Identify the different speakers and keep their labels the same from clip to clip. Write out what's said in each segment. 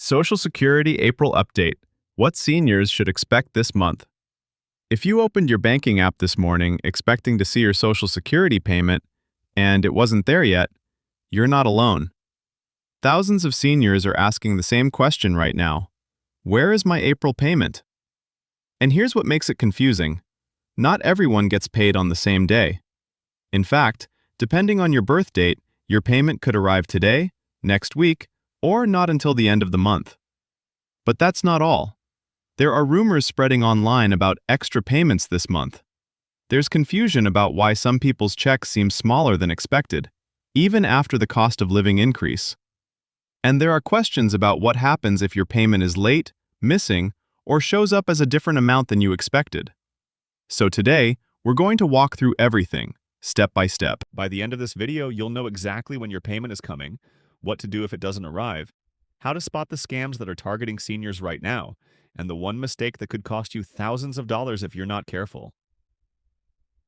Speaker 1: Social Security April Update. What seniors should expect this month. If you opened your banking app this morning expecting to see your Social Security payment, and it wasn't there yet, you're not alone. Thousands of seniors are asking the same question right now. Where is my April payment? And here's what makes it confusing. Not everyone gets paid on the same day. In fact, depending on your birth date, your payment could arrive today, next week, or not until the end of the month. But that's not all. There are rumors spreading online about extra payments this month. There's confusion about why some people's checks seem smaller than expected, even after the cost of living increase. And there are questions about what happens if your payment is late, missing, or shows up as a different amount than you expected. So today, we're going to walk through everything, step by step.
Speaker 2: By the end of this video, you'll know exactly when your payment is coming, what to do if it doesn't arrive, how to spot the scams that are targeting seniors right now, and the one mistake that could cost you thousands of dollars if you're not careful.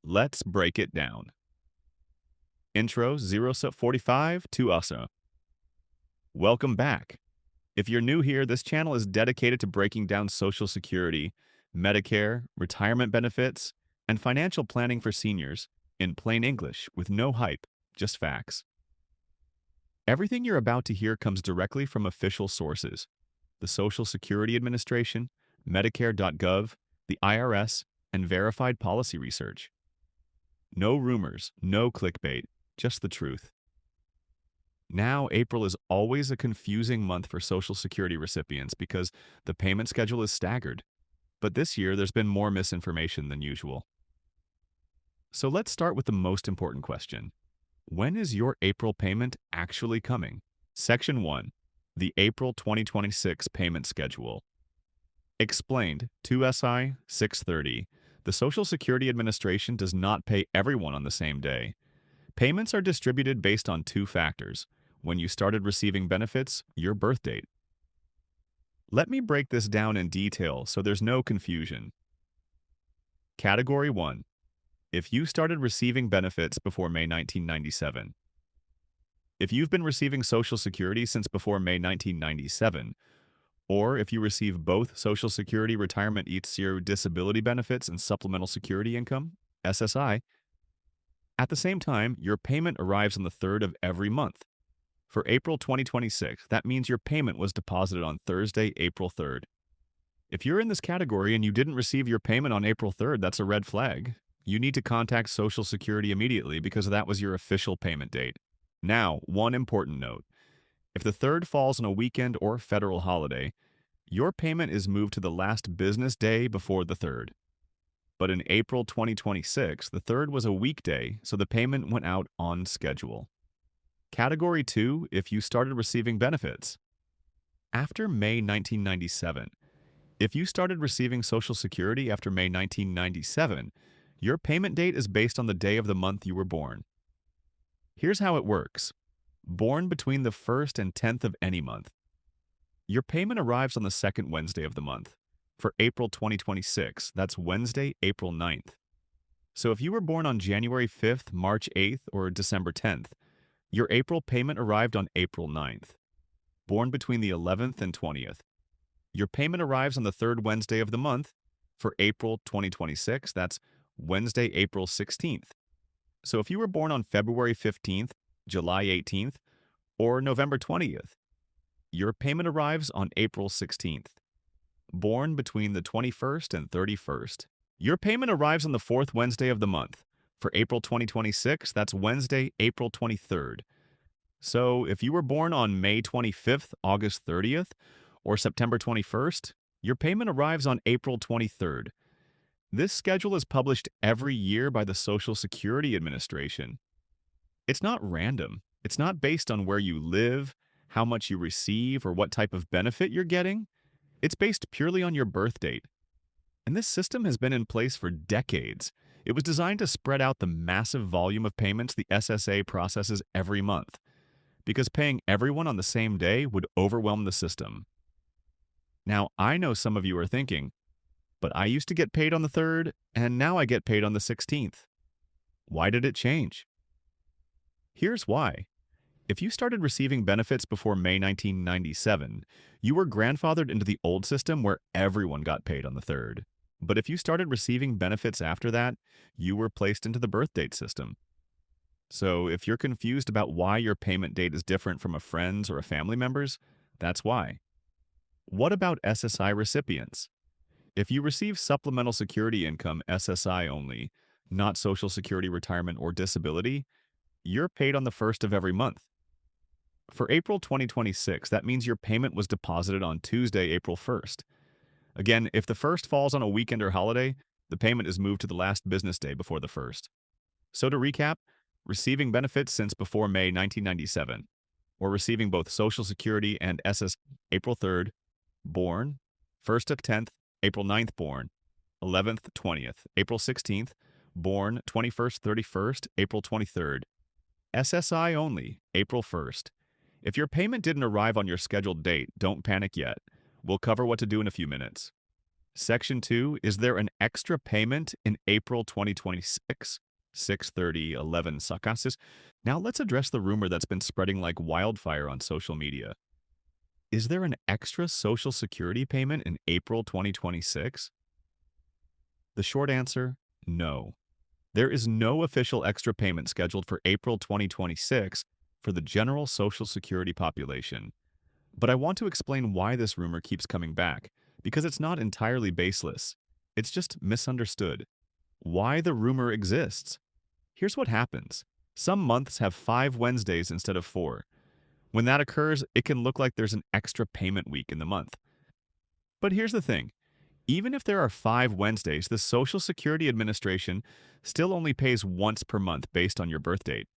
Speaker 2: Let's break it down. Intro 045 to USA. Welcome back. If you're new here, this channel is dedicated to breaking down Social Security, Medicare, retirement benefits, and financial planning for seniors in plain English with no hype, just facts. Everything you're about to hear comes directly from official sources: the Social Security Administration, Medicare.gov, the IRS, and verified policy research. No rumors, no clickbait, just the truth. Now, April is always a confusing month for Social Security recipients because the payment schedule is staggered. But this year, there's been more misinformation than usual. So let's start with the most important question. When is your April payment actually coming? Section 1. The April 2026 Payment Schedule. Explained, 2SI 630. The Social Security Administration does not pay everyone on the same day. Payments are distributed based on two factors: when you started receiving benefits, your birth date. Let me break this down in detail so there's no confusion. Category 1. If you started receiving benefits before May 1997. If you've been receiving Social Security since before May 1997, or if you receive both Social Security Retirement each year disability benefits and Supplemental Security Income, SSI, at the same time, your payment arrives on the 3rd of every month. For April 2026, that means your payment was deposited on Thursday, April 3rd. If you're in this category and you didn't receive your payment on April 3rd, that's a red flag. You need to contact Social Security immediately because that was your official payment date. Now, one important note. If the 3rd falls on a weekend or federal holiday, your payment is moved to the last business day before the 3rd. But in April 2026, the 3rd was a weekday, so the payment went out on schedule. Category 2, if you started receiving benefits. After May 1997, if you started receiving Social Security after May 1997, your payment date is based on the day of the month you were born. Here's how it works. Born between the 1st and 10th of any month. Your payment arrives on the 2nd Wednesday of the month. For April 2026, that's Wednesday, April 9th. So if you were born on January 5th, March 8th, or December 10th, your April payment arrived on April 9th. Born between the 11th and 20th. Your payment arrives on the 3rd Wednesday of the month. For April 2026, that's Wednesday, April 16th. So if you were born on February 15th, July 18th, or November 20th, your payment arrives on April 16th. Born between the 21st and 31st, your payment arrives on the 4th Wednesday of the month. For April 2026, that's Wednesday, April 23rd. So if you were born on May 25th, August 30th, or September 21st, your payment arrives on April 23rd. This schedule is published every year by the Social Security Administration. It's not random. It's not based on where you live, how much you receive, or what type of benefit you're getting. It's based purely on your birth date. And this system has been in place for decades. It was designed to spread out the massive volume of payments the SSA processes every month, because paying everyone on the same day would overwhelm the system. Now, I know some of you are thinking, but I used to get paid on the 3rd, and now I get paid on the 16th. Why did it change? Here's why. If you started receiving benefits before May 1997, you were grandfathered into the old system where everyone got paid on the 3rd. But if you started receiving benefits after that, you were placed into the birth date system. So if you're confused about why your payment date is different from a friend's or a family member's, that's why. What about SSI recipients? If you receive supplemental security income SSI only, not Social Security, retirement, or disability, you're paid on the 1st of every month. For April 2026, that means your payment was deposited on Tuesday, April 1st. Again, if the 1st falls on a weekend or holiday, the payment is moved to the last business day before the 1st. So to recap, receiving benefits since before May 1997, or receiving both Social Security and SS April 3rd, born, 1st to 10th, April 9th born, 11th, 20th, April 16th, born 21st, 31st, April 23rd. SSI only, April 1st. If your payment didn't arrive on your scheduled date, don't panic yet. We'll cover what to do in a few minutes. Section 2, is there an extra payment in April 2026? 6/30/11 Sakasis. Now let's address the rumor that's been spreading like wildfire on social media. Is there an extra Social Security payment in April 2026? The short answer, no. There is no official extra payment scheduled for April 2026 for the general Social Security population. But I want to explain why this rumor keeps coming back, because it's not entirely baseless. It's just misunderstood. Why the rumor exists. Here's what happens. Some months have 5 Wednesdays instead of 4. When that occurs, it can look like there's an extra payment week in the month. But here's the thing. Even if there are 5 Wednesdays, the Social Security Administration still only pays once per month based on your birth date.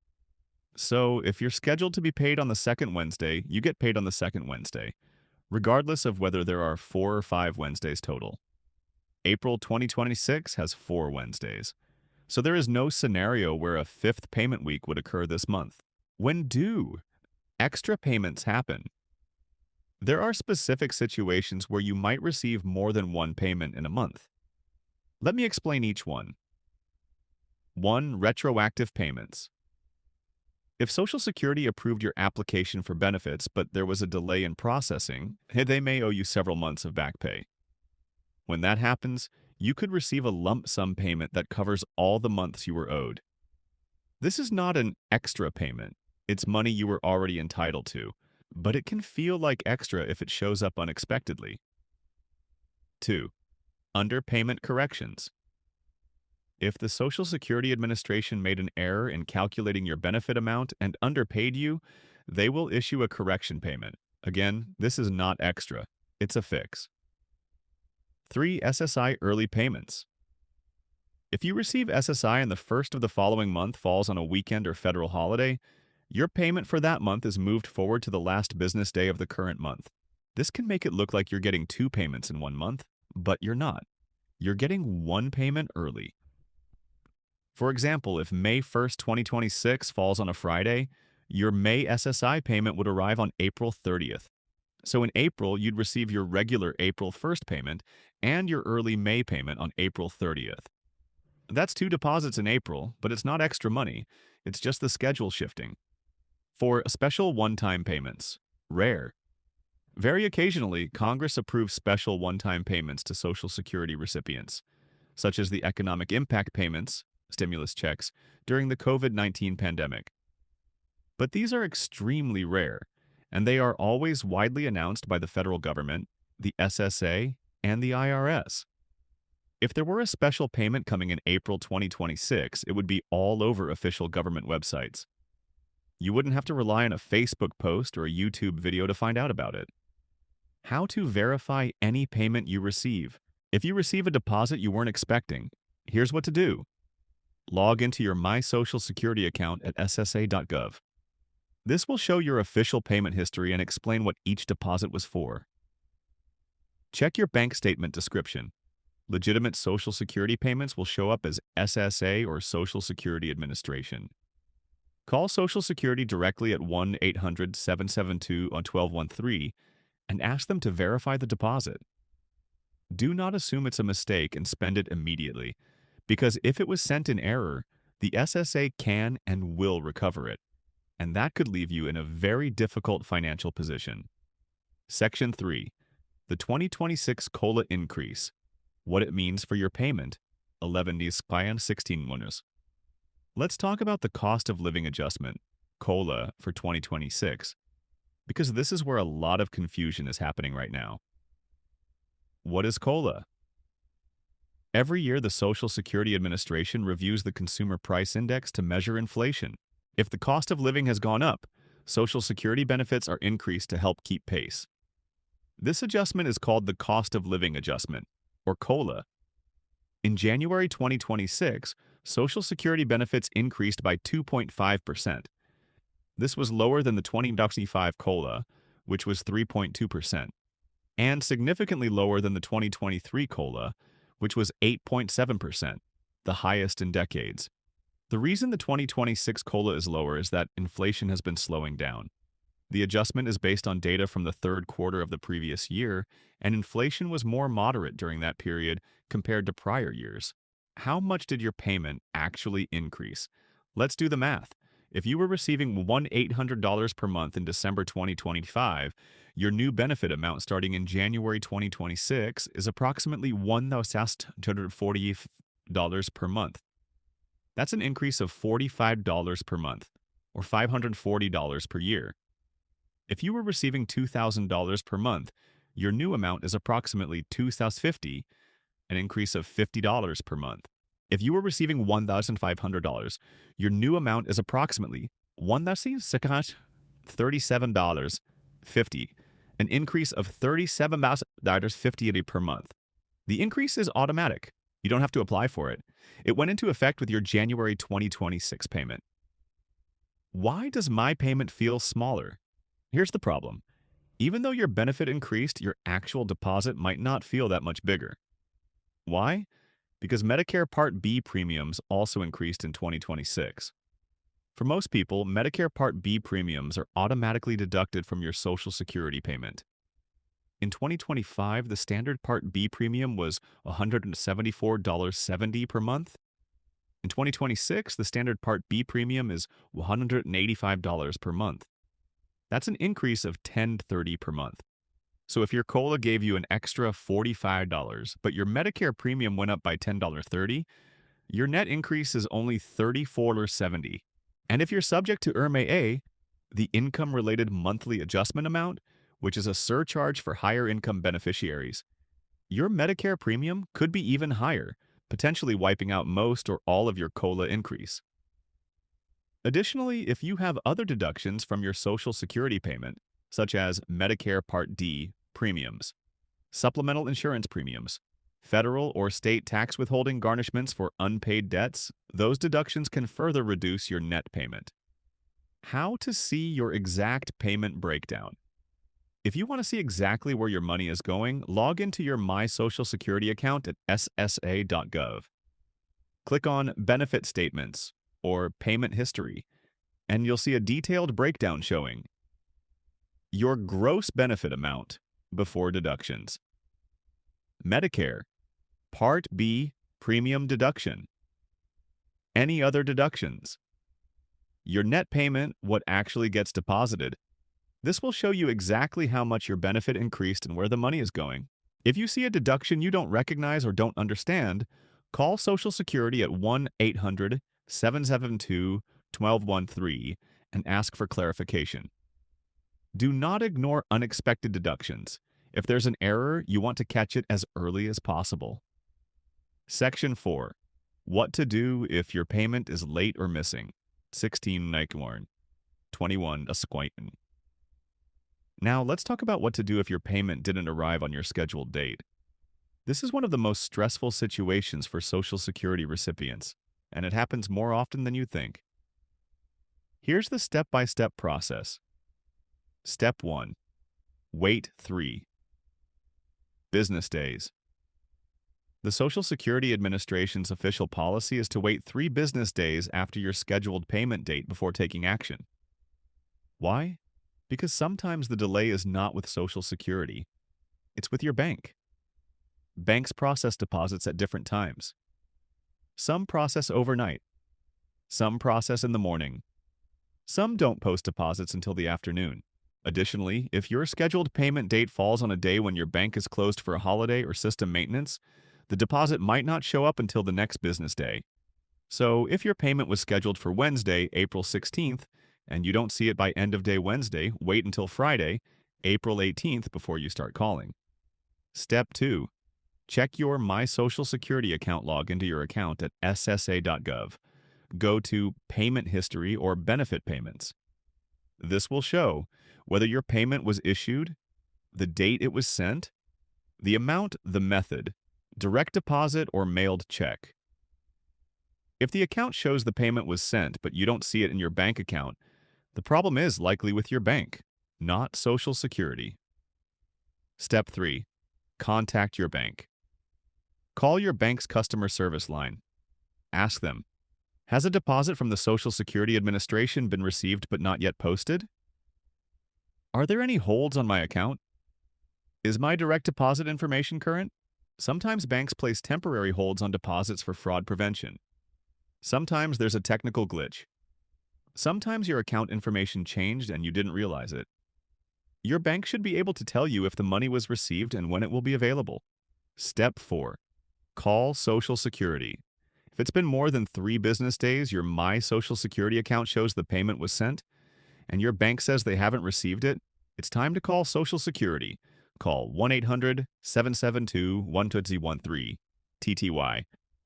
Speaker 2: So if you're scheduled to be paid on the 2nd Wednesday, you get paid on the 2nd Wednesday, regardless of whether there are 4 or 5 Wednesdays total. April 2026 has 4 Wednesdays. So there is no scenario where a 5th payment week would occur this month. When do extra payments happen? There are specific situations where you might receive more than one payment in a month. Let me explain each one. 1. Retroactive payments. If Social Security approved your application for benefits, but there was a delay in processing, they may owe you several months of back pay. When that happens, you could receive a lump sum payment that covers all the months you were owed. This is not an extra payment. It's money you were already entitled to, but it can feel like extra if it shows up unexpectedly. 2. Underpayment corrections. If the Social Security Administration made an error in calculating your benefit amount and underpaid you, they will issue a correction payment. Again, this is not extra. It's a fix. 3. SSI early payments. If you receive SSI and the 1st of the following month falls on a weekend or federal holiday, your payment for that month is moved forward to the last business day of the current month. This can make it look like you're getting 2 payments in one month, but you're not. You're getting 1 payment early. For example, if May 1st, 2026 falls on a Friday, your May SSI payment would arrive on April 30th. So in April, you'd receive your regular April 1st payment and your early May payment on April 30th. That's 2 deposits in April, but it's not extra money. It's just the schedule shifting. 4. Special one-time payments. Rare. Very occasionally, Congress approves special one-time payments to Social Security recipients, such as the economic impact payments, stimulus checks, during the COVID-19 pandemic. But these are extremely rare, and they are always widely announced by the federal government, the SSA, and the IRS. If there were a special payment coming in April 2026, it would be all over official government websites. You wouldn't have to rely on a Facebook post or a YouTube video to find out about it. How to verify any payment you receive. If you receive a deposit you weren't expecting, here's what to do. Log into your My Social Security account at ssa.gov. This will show your official payment history and explain what each deposit was for. Check your bank statement description. Legitimate Social Security payments will show up as SSA or Social Security Administration. Call Social Security directly at 1-800-772-1213 and ask them to verify the deposit. Do not assume it's a mistake and spend it immediately, because if it was sent in error, the SSA can and will recover it. and that could leave you in a very difficult financial position. Section 3. The 2026 COLA increase. What it means for your payment. 11 and 16 bonus. Let's talk about the cost of living adjustment, COLA, for 2026, because this is where a lot of confusion is happening right now. What is COLA? Every year, the Social Security Administration reviews the Consumer Price Index to measure inflation. If the cost of living has gone up, Social Security benefits are increased to help keep pace. This adjustment is called the Cost of Living Adjustment, or COLA. In January 2026, Social Security benefits increased by 2.5%. This was lower than the 2025 COLA, which was 3.2%, and significantly lower than the 2023 COLA, which was 8.7%, the highest in decades. The reason the 2026 COLA is lower is that inflation has been slowing down. The adjustment is based on data from the third quarter of the previous year, and inflation was more moderate during that period compared to prior years. How much did your payment actually increase? Let's do the math. If you were receiving $1,800 per month in December 2025, your new benefit amount starting in January 2026 is approximately $1,240 per month. That's an increase of $45 per month, or $540 per year. If you were receiving $2,000 per month, your new amount is approximately $2,050, an increase of $50 per month. If you were receiving $1,500, your new amount is approximately $1,637.50, an increase of $37.50 per month. The increase is automatic. You don't have to apply for it. It went into effect with your January 2026 payment. Why does my payment feel smaller? Here's the problem. Even though your benefit increased, your actual deposit might not feel that much bigger. Why? Because Medicare Part B premiums also increased in 2026. For most people, Medicare Part B premiums are automatically deducted from your Social Security payment. In 2025, the standard Part B premium was $174.70 per month. In 2026, the standard Part B premium is $185 per month. That's an increase of $10.30 per month. So if your COLA gave you an extra $45, but your Medicare premium went up by $10.30, your net increase is only $34.70. And if you're subject to IRMAA, the income-related monthly adjustment amount, which is a surcharge for higher income beneficiaries, your Medicare premium could be even higher, potentially wiping out most or all of your COLA increase. Additionally, if you have other deductions from your Social Security payment, such as Medicare Part D premiums, supplemental insurance premiums, federal or state tax withholding garnishments for unpaid debts, those deductions can further reduce your net payment. How to see your exact payment breakdown? If you want to see exactly where your money is going, log into your My Social Security account at ssa.gov. Click on Benefit Statements or Payment History, and you'll see a detailed breakdown showing your gross benefit amount before deductions. Medicare, Part B premium deduction. Any other deductions. Your net payment, what actually gets deposited. This will show you exactly how much your benefit increased and where the money is going. If you see a deduction you don't recognize or don't understand, call Social Security at 1-800-772-1213 and ask for clarification. Do not ignore unexpected deductions. If there's an error, you want to catch it as early as possible. Section 4. What to do if your payment is late or missing. 16 Nickmorn. 21 Asquainton. Now, let's talk about what to do if your payment didn't arrive on your scheduled date. This is one of the most stressful situations for Social Security recipients, and it happens more often than you think. Here's the step-by-step process. Step 1. Wait 3 business days. The Social Security Administration's official policy is to wait 3 business days after your scheduled payment date before taking action. Why? Because sometimes the delay is not with Social Security. It's with your bank. Banks process deposits at different times. Some process overnight. Some process in the morning. Some don't post deposits until the afternoon. Additionally, if your scheduled payment date falls on a day when your bank is closed for a holiday or system maintenance, the deposit might not show up until the next business day. So, if your payment was scheduled for Wednesday, April 16th, and you don't see it by end of day Wednesday, wait until Friday, April 18th before you start calling. Step 2. Check your My Social Security account log into your account at ssa.gov. Go to Payment History or Benefit Payments. This will show whether your payment was issued, the date it was sent, the amount, the method, direct deposit, or mailed check. If the account shows the payment was sent but you don't see it in your bank account, the problem is likely with your bank, not Social Security. Step 3. Contact your bank. Call your bank's customer service line. Ask them, has a deposit from the Social Security Administration been received but not yet posted? Are there any holds on my account? Is my direct deposit information current? Sometimes banks place temporary holds on deposits for fraud prevention. Sometimes there's a technical glitch. Sometimes your account information changed and you didn't realize it. Your bank should be able to tell you if the money was received and when it will be available. Step 4. Call Social Security. If it's been more than 3 business days, your My Social Security account shows the payment was sent, and your bank says they haven't received it, it's time to call Social Security. Call 1-800-772-1213, TTY,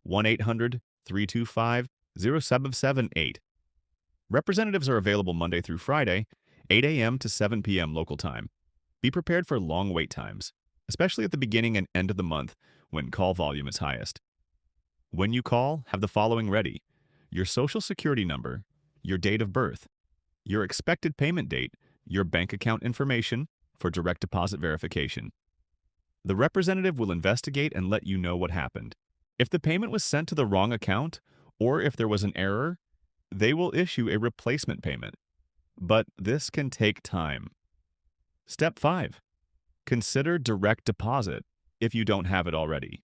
Speaker 2: 1-800-325-0778. Representatives are available Monday through Friday, 8 a.m. to 7 p.m. local time. Be prepared for long wait times, especially at the beginning and end of the month when call volume is highest. When you call, have the following ready: your Social Security number, your date of birth, your expected payment date, your bank account information for direct deposit verification. The representative will investigate and let you know what happened. If the payment was sent to the wrong account, or if there was an error, they will issue a replacement payment. But this can take time. Step 5. Consider direct deposit if you don't have it already.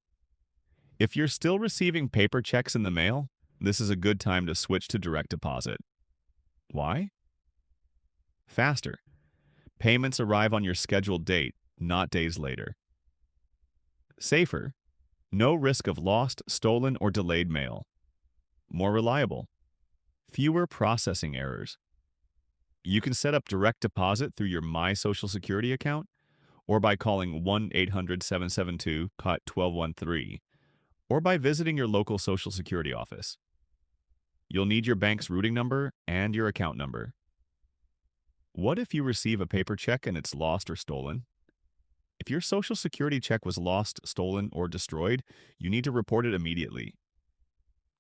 Speaker 2: If you're still receiving paper checks in the mail, this is a good time to switch to direct deposit. Why? Faster. Payments arrive on your scheduled date, not days later. Safer. No risk of lost, stolen, or delayed mail. More reliable. Fewer processing errors. You can set up direct deposit through your My Social Security account or by calling 1-800-772-1213 or by visiting your local Social Security office. You'll need your bank's routing number and your account number. What if you receive a paper check and it's lost or stolen? If your Social Security check was lost, stolen, or destroyed, you need to report it immediately.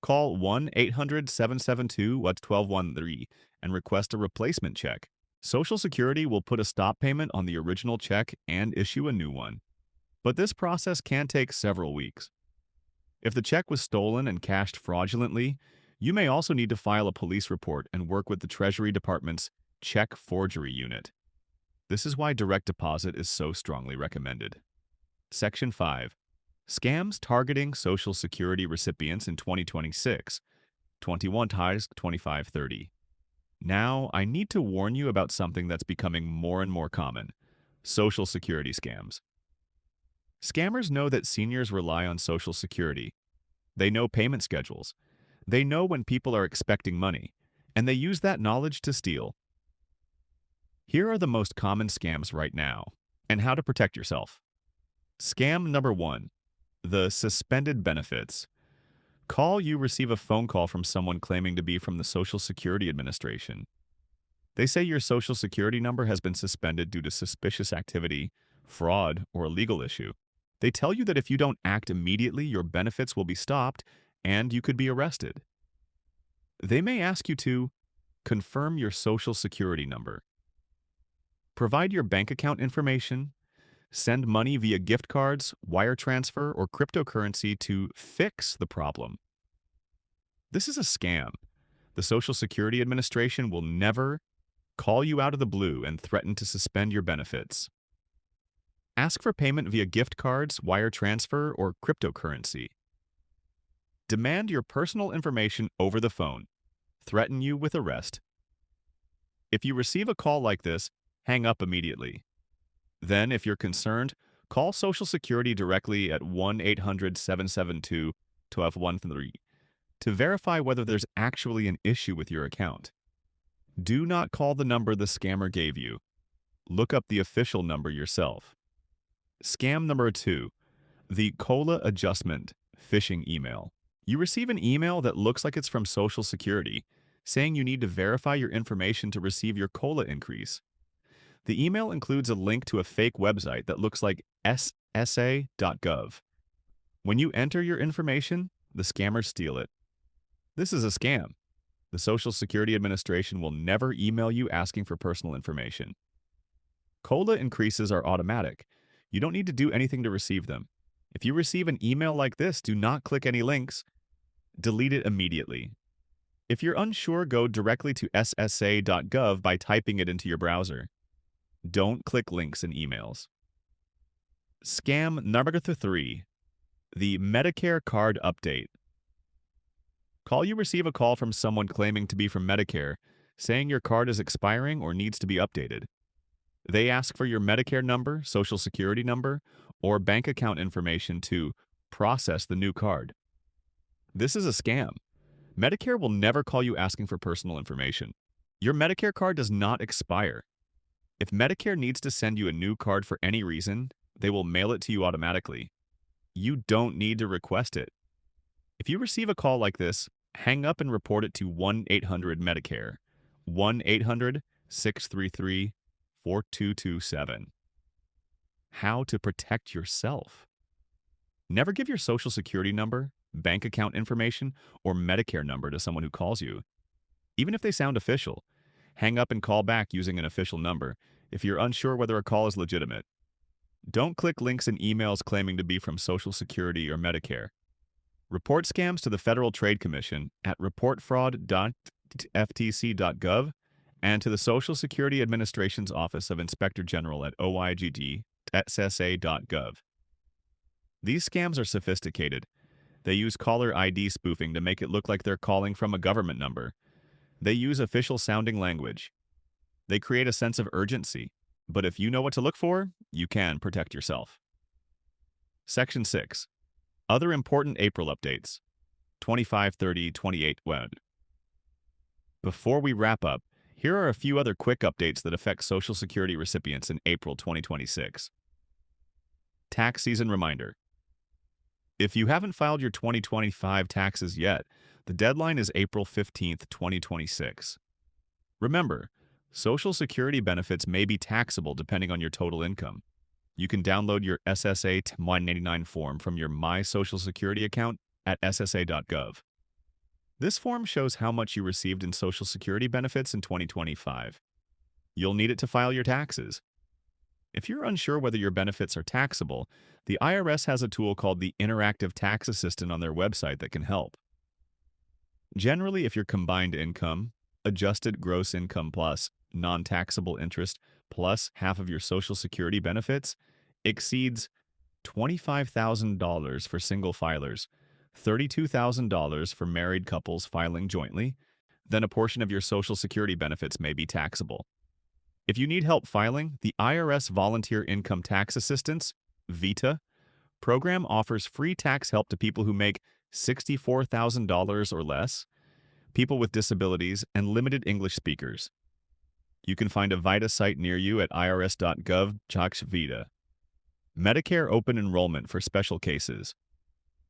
Speaker 2: Call 1-800-772-1213 and request a replacement check. Social Security will put a stop payment on the original check and issue a new one. But this process can take several weeks. If the check was stolen and cashed fraudulently, you may also need to file a police report and work with the Treasury Department's Check Forgery Unit. This is why direct deposit is so strongly recommended. Section 5. Scams targeting Social Security recipients in 2026, 21-2530. Now, I need to warn you about something that's becoming more and more common: Social Security scams. Scammers know that seniors rely on Social Security. They know payment schedules. They know when people are expecting money, and they use that knowledge to steal. Here are the most common scams right now, and how to protect yourself. Scam number 1. The suspended benefits. You receive a phone call from someone claiming to be from the Social Security Administration. They say your Social Security number has been suspended due to suspicious activity, fraud, or a legal issue. They tell you that if you don't act immediately, your benefits will be stopped and you could be arrested. They may ask you to confirm your Social Security number, provide your bank account information, send money via gift cards, wire transfer, or cryptocurrency to fix the problem. This is a scam. The Social Security Administration will never call you out of the blue and threaten to suspend your benefits. Ask for payment via gift cards, wire transfer, or cryptocurrency. Demand your personal information over the phone. Threaten you with arrest. If you receive a call like this, hang up immediately. Then, if you're concerned, call Social Security directly at 1-800-772-1213 to verify whether there's actually an issue with your account. Do not call the number the scammer gave you. Look up the official number yourself. Scam number 2, the COLA adjustment phishing email. You receive an email that looks like it's from Social Security, saying you need to verify your information to receive your COLA increase. The email includes a link to a fake website that looks like SSA.gov. When you enter your information, the scammers steal it. This is a scam. The Social Security Administration will never email you asking for personal information. COLA increases are automatic. You don't need to do anything to receive them. If you receive an email like this, do not click any links. Delete it immediately. If you're unsure, go directly to ssa.gov by typing it into your browser. Don't click links in emails. Scam number 3, the Medicare card update. You receive a call from someone claiming to be from Medicare, saying your card is expiring or needs to be updated. They ask for your Medicare number, Social Security number, or bank account information to process the new card. This is a scam. Medicare will never call you asking for personal information. Your Medicare card does not expire. If Medicare needs to send you a new card for any reason, they will mail it to you automatically. You don't need to request it. If you receive a call like this, hang up and report it to 1-800-MEDICARE, 1-800-633-4227. How to protect yourself. Never give your Social Security number, bank account information, or Medicare number to someone who calls you. Even if they sound official, hang up and call back using an official number if you're unsure whether a call is legitimate. Don't click links in emails claiming to be from Social Security or Medicare. Report scams to the Federal Trade Commission at reportfraud.ftc.gov and to the Social Security Administration's Office of Inspector General at oigd.ssa.gov. These scams are sophisticated. They use caller ID spoofing to make it look like they're calling from a government number. They use official-sounding language. They create a sense of urgency, but if you know what to look for, you can protect yourself. Section 6. Other important April updates. 25/30/28 web. Before we wrap up, here are a few other quick updates that affect Social Security recipients in April 2026. Tax season reminder. If you haven't filed your 2025 taxes yet, the deadline is April 15th, 2026. Remember, Social Security benefits may be taxable depending on your total income. You can download your SSA 189 form from your My Social Security account at ssa.gov. This form shows how much you received in Social Security benefits in 2025. You'll need it to file your taxes. If you're unsure whether your benefits are taxable, the IRS has a tool called the Interactive Tax Assistant on their website that can help. Generally, if your combined income, adjusted gross income plus non-taxable interest plus half of your Social Security benefits exceeds $25,000 for single filers, $32,000 for married couples filing jointly, then a portion of your Social Security benefits may be taxable. If you need help filing, the IRS Volunteer Income Tax Assistance (VITA) program offers free tax help to people who make $64,000 or less, people with disabilities, and limited English speakers. You can find a VITA site near you at irs.gov/VITA. Medicare open enrollment for special cases.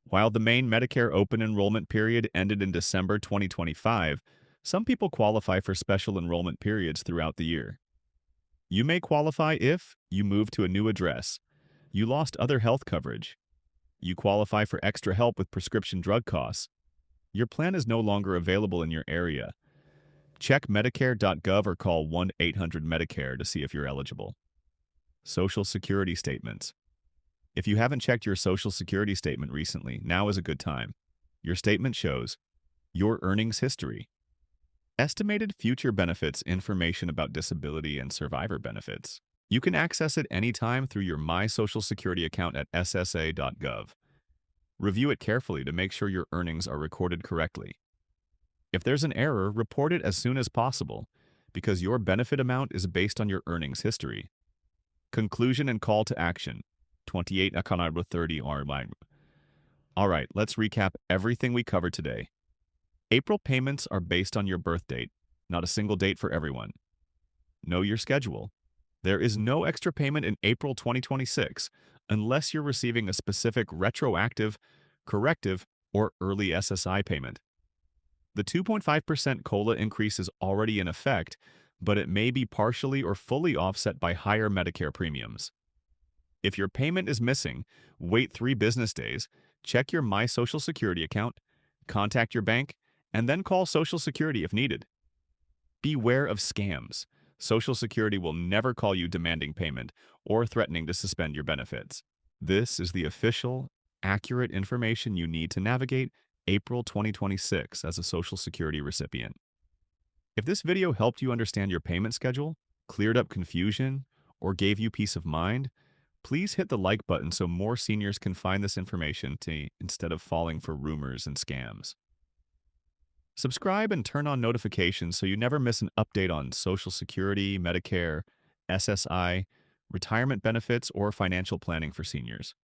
Speaker 2: While the main Medicare open enrollment period ended in December 2025, some people qualify for special enrollment periods throughout the year. You may qualify if you move to a new address, you lost other health coverage, you qualify for extra help with prescription drug costs, your plan is no longer available in your area. Check Medicare.gov or call 1-800-MEDICARE to see if you're eligible. Social Security statements. If you haven't checked your Social Security statement recently, now is a good time. Your statement shows your earnings history, estimated future benefits information about disability and survivor benefits. You can access it anytime through your My Social Security account at ssa.gov. Review it carefully to make sure your earnings are recorded correctly. If there's an error, report it as soon as possible. because your benefit amount is based on your earnings history. Conclusion and call to action. 28 Akanarba 30 online. All right, let's recap everything we covered today. April payments are based on your birth date, not a single date for everyone. Know your schedule. There is no extra payment in April 2026 unless you're receiving a specific retroactive, corrective, or early SSI payment. The 2.5% COLA increase is already in effect, but it may be partially or fully offset by higher Medicare premiums. If your payment is missing, wait 3 business days, check your My Social Security account, contact your bank, and then call Social Security if needed. Beware of scams. Social Security will never call you demanding payment or threatening to suspend your benefits. This is the official, accurate information you need to navigate April 2026 as a Social Security recipient. If this video helped you understand your payment schedule, cleared up confusion, or gave you peace of mind, please hit the like button so more seniors can find this information instead of falling for rumors and scams. Subscribe and turn on notifications so you never miss an update on Social Security, Medicare, SSI, retirement benefits, or financial planning for seniors.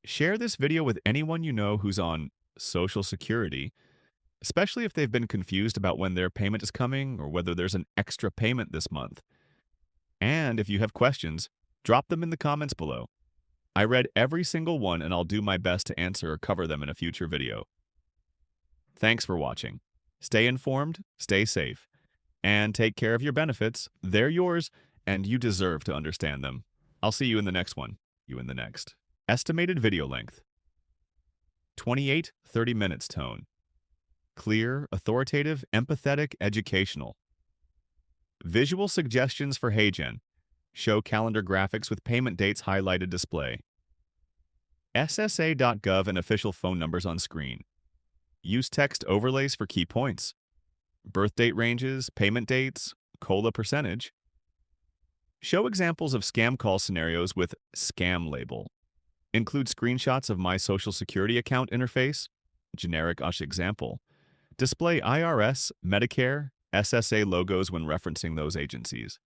Speaker 2: Share this video with anyone you know who's on Social Security, especially if they've been confused about when their payment is coming or whether there's an extra payment this month. And if you have questions, drop them in the comments below. I read every single one and I'll do my best to answer or cover them in a future video. Thanks for watching. Stay informed, stay safe, and take care of your benefits. They're yours, and you deserve to understand them. I'll see you in the next one. You in the next. Estimated video length. 28-30 minutes tone. Clear, authoritative, empathetic, educational. Visual suggestions for HeyGen. Show calendar graphics with payment dates highlighted display. SSA.gov and official phone numbers on screen. Use text overlays for key points. Birth date ranges, payment dates, COLA percentage. Show examples of scam call scenarios with scam label. Include screenshots of My Social Security account interface, generic USH example. Display IRS, Medicare, SSA logos when referencing those agencies.